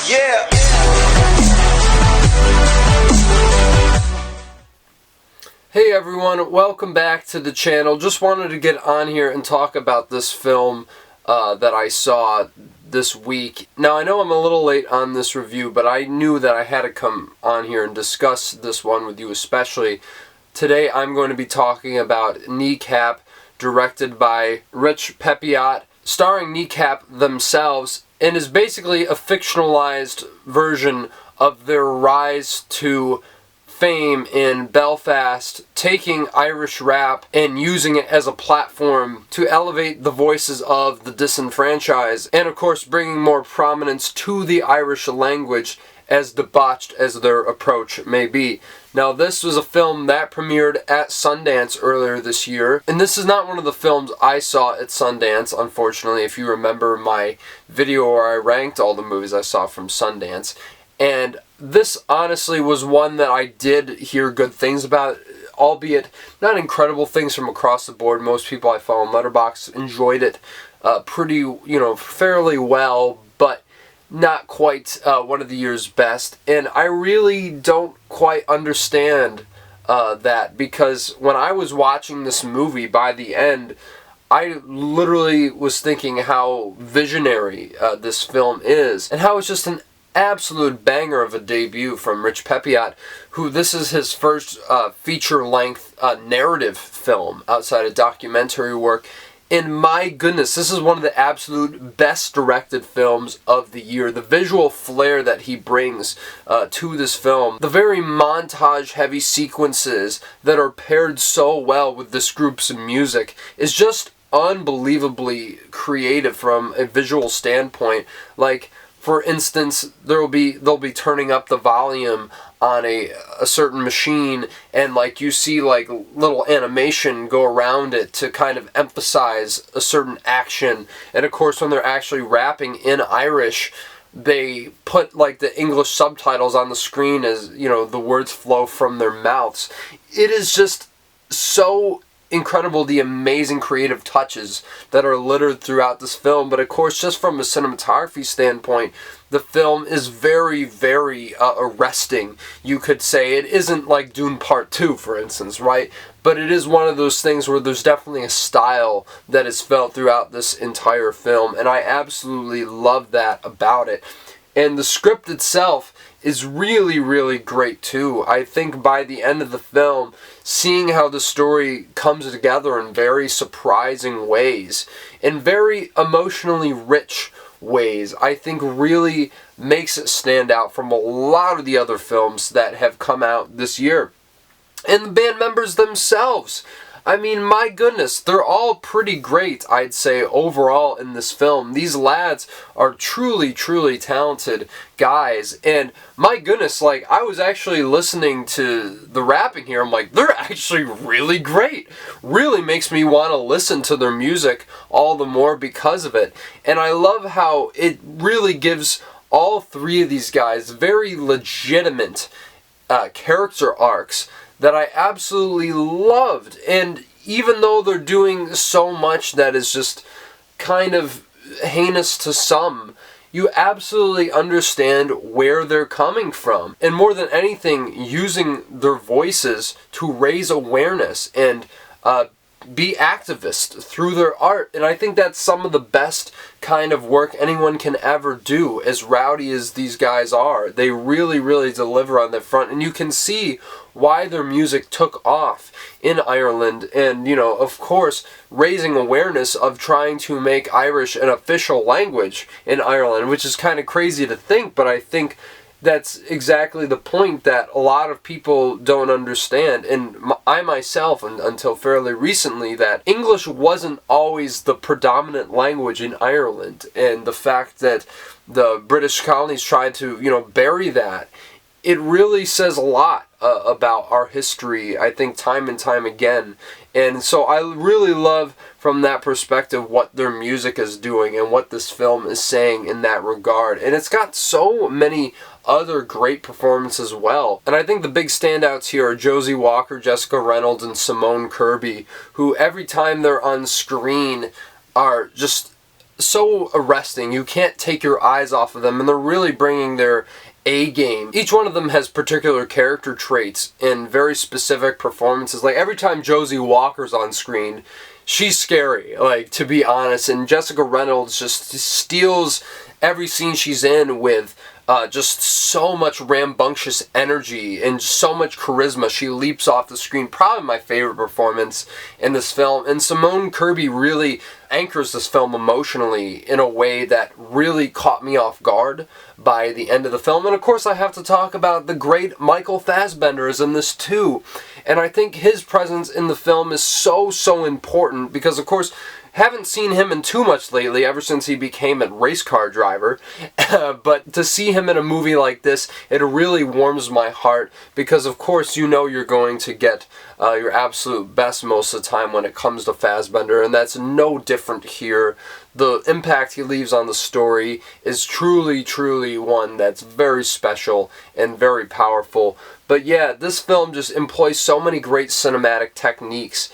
Yeah. Hey everyone, welcome back to the channel. Just wanted to get on here and talk about this film that I saw this week. Now I know I'm a little late on this review, but I knew that I had to come on here and discuss this one with you especially. Today I'm going to be talking about Kneecap, directed by Rich Peppiatt, starring Kneecap themselves, and is basically a fictionalized version of their rise to fame in Belfast, taking Irish rap and using it as a platform to elevate the voices of the disenfranchised, and of course bringing more prominence to the Irish language, as debauched as their approach may be. Now this was a film that premiered at Sundance earlier this year, and this is not one of the films I saw at Sundance, unfortunately, if you remember my video where I ranked all the movies I saw from Sundance. And this honestly was one that I did hear good things about, albeit not incredible things from across the board. Most people I follow on Letterboxd enjoyed it fairly well, but not quite one of the year's best. And I really don't quite understand that, because when I was watching this movie, by the end, I literally was thinking how visionary this film is, and how it's just an absolute banger of a debut from Rich Peppiatt, who this is his first feature-length narrative film outside of documentary work. And my goodness, this is one of the absolute best directed films of the year. The visual flair that he brings to this film, the very montage-heavy sequences that are paired so well with this group's music, is just unbelievably creative from a visual standpoint. Like, for instance, they'll be turning up the volume on a certain machine, and like you see like little animation go around it to kind of emphasize a certain action. And of course, when they're actually rapping in Irish, they put like the English subtitles on the screen as, you know, the words flow from their mouths. It is just so incredible, the amazing creative touches that are littered throughout this film. But of course, just from a cinematography standpoint, the film is very, very arresting, you could say. It isn't like Dune Part 2, for instance, right? But it is one of those things where there's definitely a style that is felt throughout this entire film, and I absolutely love that about it. And the script itself is really, really great too. I think by the end of the film, seeing how the story comes together in very surprising ways, in very emotionally rich ways, I think really makes it stand out from a lot of the other films that have come out this year. And the band members themselves, I mean, my goodness, they're all pretty great, I'd say, overall in this film. These lads are truly, truly talented guys, and my goodness, like, I was actually listening to the rapping here, I'm like, they're actually really great. Really makes me want to listen to their music all the more because of it. And I love how it really gives all three of these guys very legitimate character arcs that I absolutely loved. And even though they're doing so much that is just kind of heinous to some, you absolutely understand where they're coming from. And more than anything, using their voices to raise awareness and be activists through their art. And I think that's some of the best kind of work anyone can ever do, as rowdy as these guys are. They really, really deliver on that front, and you can see why their music took off in Ireland, and, you know, of course, raising awareness of trying to make Irish an official language in Ireland, which is kind of crazy to think, but I think that's exactly the point that a lot of people don't understand. And I myself, until fairly recently, that English wasn't always the predominant language in Ireland. And the fact that the British colonies tried to, bury that, it really says a lot about our history, I think, time and time again. And so I really love, from that perspective, what their music is doing and what this film is saying in that regard. And it's got so many other great performances as well. And I think the big standouts here are Josie Walker, Jessica Reynolds, and Simone Kirby, who every time they're on screen are just so arresting. You can't take your eyes off of them, and they're really bringing their A game. Each one of them has particular character traits and very specific performances. Like, every time Josie Walker's on screen, she's scary, like, to be honest. And Jessica Reynolds just steals every scene she's in with just so much rambunctious energy and so much charisma. She leaps off the screen. Probably my favorite performance in this film. And Simone Kirby really anchors this film emotionally in a way that really caught me off guard by the end of the film. And of course I have to talk about the great Michael Fassbender is in this too. And I think his presence in the film is so important because, of course, haven't seen him in too much lately, ever since he became a race car driver. But to see him in a movie like this, it really warms my heart because, of course, you know you're going to get your absolute best most of the time when it comes to Fassbender, and that's no different here. The impact he leaves on the story is truly one that's very special and very powerful. But yeah, this film just employs so many great cinematic techniques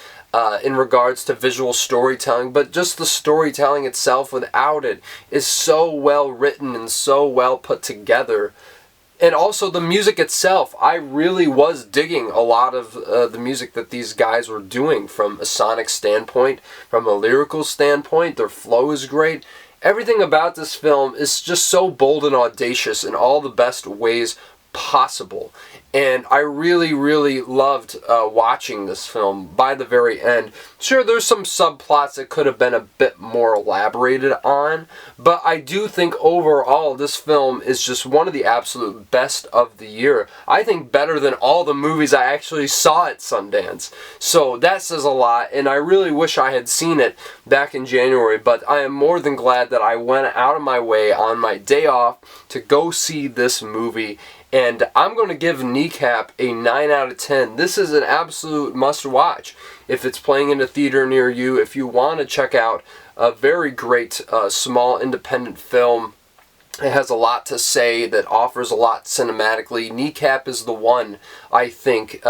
in regards to visual storytelling, but just the storytelling itself without it is so well written and so well put together. And also the music itself, I really was digging a lot of the music that these guys were doing from a sonic standpoint, from a lyrical standpoint. Their flow is great. Everything about this film is just so bold and audacious in all the best ways possible. And I really loved watching this film by the very end. Sure, there's some subplots that could have been a bit more elaborated on, but I do think overall this film is just one of the absolute best of the year. I think better than all the movies I actually saw at Sundance. So that says a lot, and I really wish I had seen it back in January, but I am more than glad that I went out of my way on my day off to go see this movie. And I'm going to give Kneecap a 9 out of 10. This is an absolute must-watch if it's playing in a theater near you. If you want to check out a very great small independent film, it has a lot to say that offers a lot cinematically. Kneecap is the one, I think,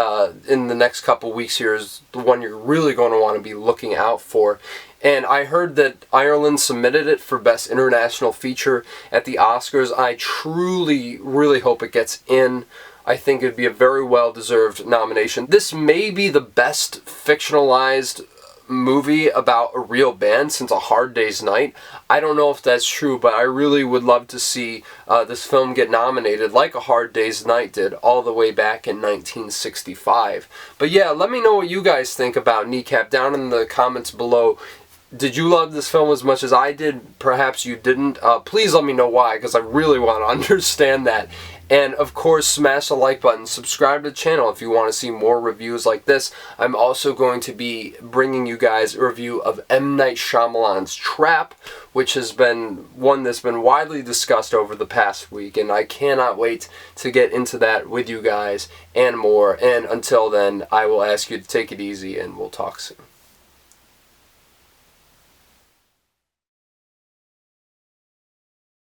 in the next couple weeks here is the one you're really going to want to be looking out for. And I heard that Ireland submitted it for Best International Feature at the Oscars. I really hope it gets in. I think it'd be a very well-deserved nomination. This may be the best fictionalized movie about a real band since A Hard Day's Night. I don't know if that's true, but I really would love to see this film get nominated like A Hard Day's Night did all the way back in 1965. But yeah, let me know what you guys think about Kneecap down in the comments below. Did you love this film as much as I did? Perhaps you didn't. Please let me know why, because I really want to understand that. And of course, smash the like button. Subscribe to the channel if you want to see more reviews like this. I'm also going to be bringing you guys a review of M. Night Shyamalan's Trap, which has been one that's been widely discussed over the past week. And I cannot wait to get into that with you guys and more. And until then, I will ask you to take it easy and we'll talk soon.